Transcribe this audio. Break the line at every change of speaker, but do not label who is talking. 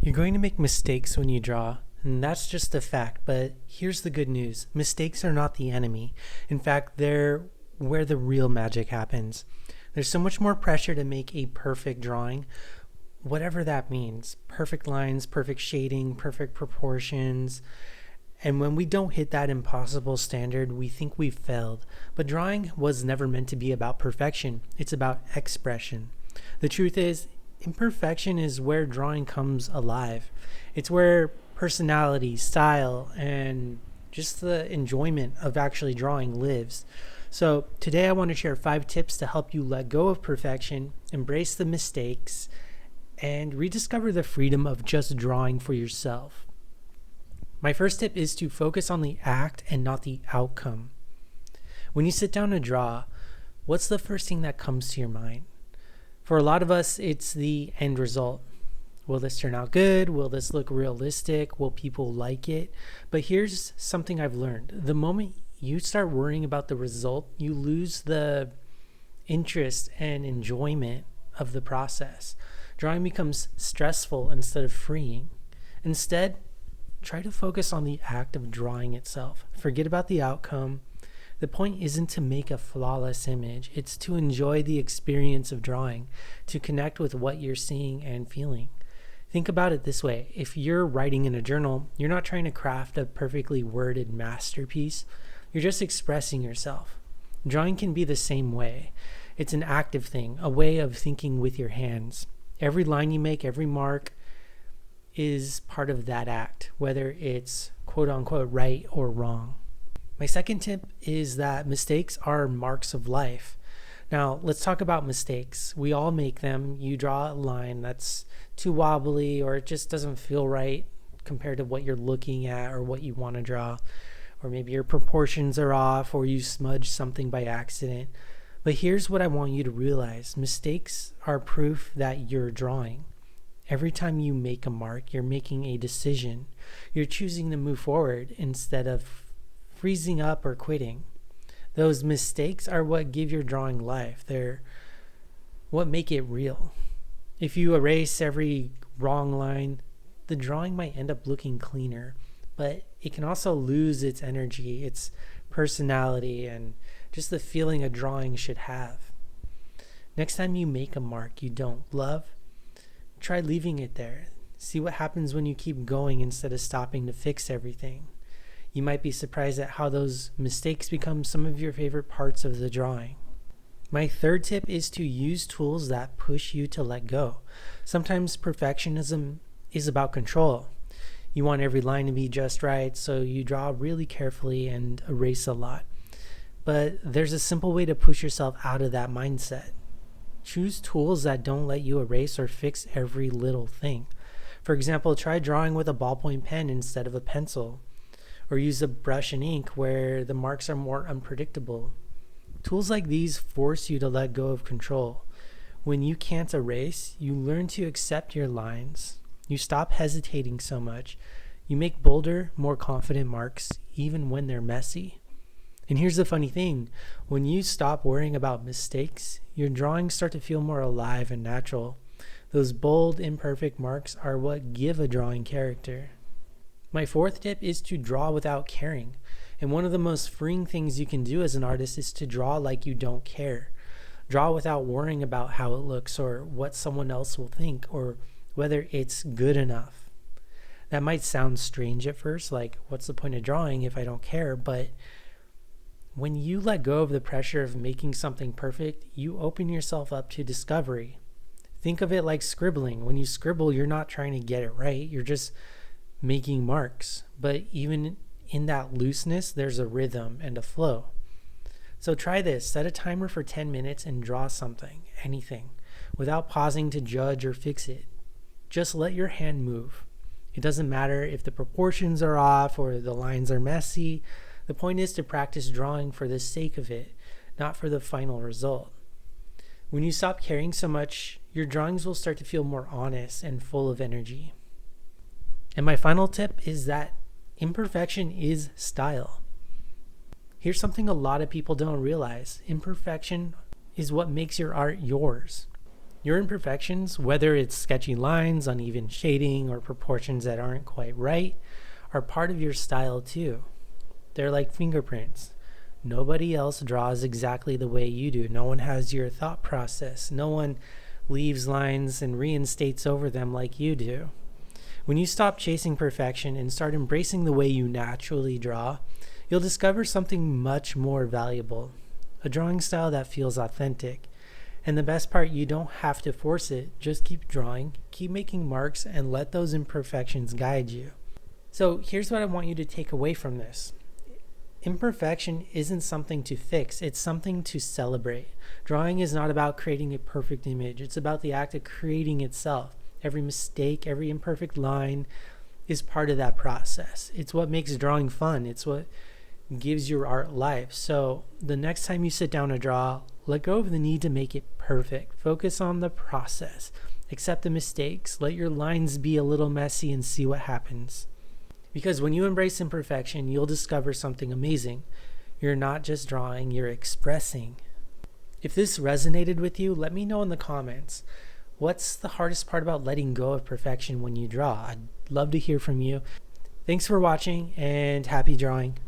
You're going to make mistakes when you draw, and that's just a fact, but here's the good news. Mistakes are not the enemy. In fact, they're where the real magic happens. There's so much more pressure to make a perfect drawing, whatever that means. Perfect lines, perfect shading, perfect proportions. And when we don't hit that impossible standard, we think we've failed. But drawing was never meant to be about perfection. It's about expression. The truth is, imperfection is where drawing comes alive. It's where personality, style, and just the enjoyment of actually drawing lives. So today I want to share 5 tips to help you let go of perfection, embrace the mistakes, and rediscover the freedom of just drawing for yourself. My first tip is to focus on the act and not the outcome. When you sit down to draw, what's the first thing that comes to your mind? For a lot of us, it's the end result. Will this turn out good? Will this look realistic? Will people like it? But here's something I've learned. The moment you start worrying about the result, you lose the interest and enjoyment of the process. Drawing becomes stressful instead of freeing. Instead, try to focus on the act of drawing itself. Forget about the outcome. The point isn't to make a flawless image. It's to enjoy the experience of drawing, to connect with what you're seeing and feeling. Think about it this way. If you're writing in a journal, you're not trying to craft a perfectly worded masterpiece. You're just expressing yourself. Drawing can be the same way. It's an active thing, a way of thinking with your hands. Every line you make, every mark is part of that act, whether it's quote unquote right or wrong. My second tip is that mistakes are marks of life. Now, let's talk about mistakes. We all make them. You draw a line that's too wobbly or it just doesn't feel right compared to what you're looking at or what you want to draw. Or maybe your proportions are off or you smudge something by accident. But here's what I want you to realize. Mistakes are proof that you're drawing. Every time you make a mark, you're making a decision. You're choosing to move forward instead of freezing up or quitting. Those mistakes are what give your drawing life. They're what make it real. If you erase every wrong line, the drawing might end up looking cleaner, but it can also lose its energy, its personality, and just the feeling a drawing should have. Next time you make a mark you don't love, try leaving it there. See what happens when you keep going instead of stopping to fix everything. You might be surprised at how those mistakes become some of your favorite parts of the drawing. My third tip is to use tools that push you to let go. Sometimes perfectionism is about control. You want every line to be just right, so you draw really carefully and erase a lot. But there's a simple way to push yourself out of that mindset. Choose tools that don't let you erase or fix every little thing. For example, try drawing with a ballpoint pen instead of a pencil. Or use a brush and ink where the marks are more unpredictable. Tools like these force you to let go of control. When you can't erase, you learn to accept your lines. You stop hesitating so much. You make bolder, more confident marks even when they're messy. And here's the funny thing. When you stop worrying about mistakes, your drawings start to feel more alive and natural. Those bold, imperfect marks are what give a drawing character. My fourth tip is to draw without caring. And one of the most freeing things you can do as an artist is to draw like you don't care. Draw without worrying about how it looks or what someone else will think or whether it's good enough. That might sound strange at first, like what's the point of drawing if I don't care? But when you let go of the pressure of making something perfect, you open yourself up to discovery. Think of it like scribbling. When you scribble, you're not trying to get it right. You're just making marks. But even in that looseness, there's a rhythm and a flow. So try this. Set a timer for 10 minutes and draw something, anything, without pausing to judge or fix it. Just let your hand move. It doesn't matter if the proportions are off or the lines are messy. The point is to practice drawing for the sake of it, not for the final result. When you stop caring so much, your drawings will start to feel more honest and full of energy. And my final tip is that imperfection is style. Here's something a lot of people don't realize. Imperfection is what makes your art yours. Your imperfections, whether it's sketchy lines, uneven shading, or proportions that aren't quite right, are part of your style too. They're like fingerprints. Nobody else draws exactly the way you do. No one has your thought process. No one leaves lines and reinstates over them like you do. When you stop chasing perfection and start embracing the way you naturally draw, you'll discover something much more valuable. A drawing style that feels authentic. And the best part, you don't have to force it. Just keep drawing, keep making marks, and let those imperfections guide you. So here's what I want you to take away from this. Imperfection isn't something to fix, it's something to celebrate. Drawing is not about creating a perfect image, it's about the act of creating itself. Every mistake, every imperfect line is part of that process. It's what makes drawing fun, it's what gives your art life. So the next time you sit down to draw, let go of the need to make it perfect. Focus on the process. Accept the mistakes. Let your lines be a little messy and see what happens. Because when you embrace imperfection, you'll discover something amazing. You're not just drawing, you're expressing. If this resonated with you, let me know in the comments. What's the hardest part about letting go of perfection when you draw? I'd love to hear from you. Thanks for watching and happy drawing.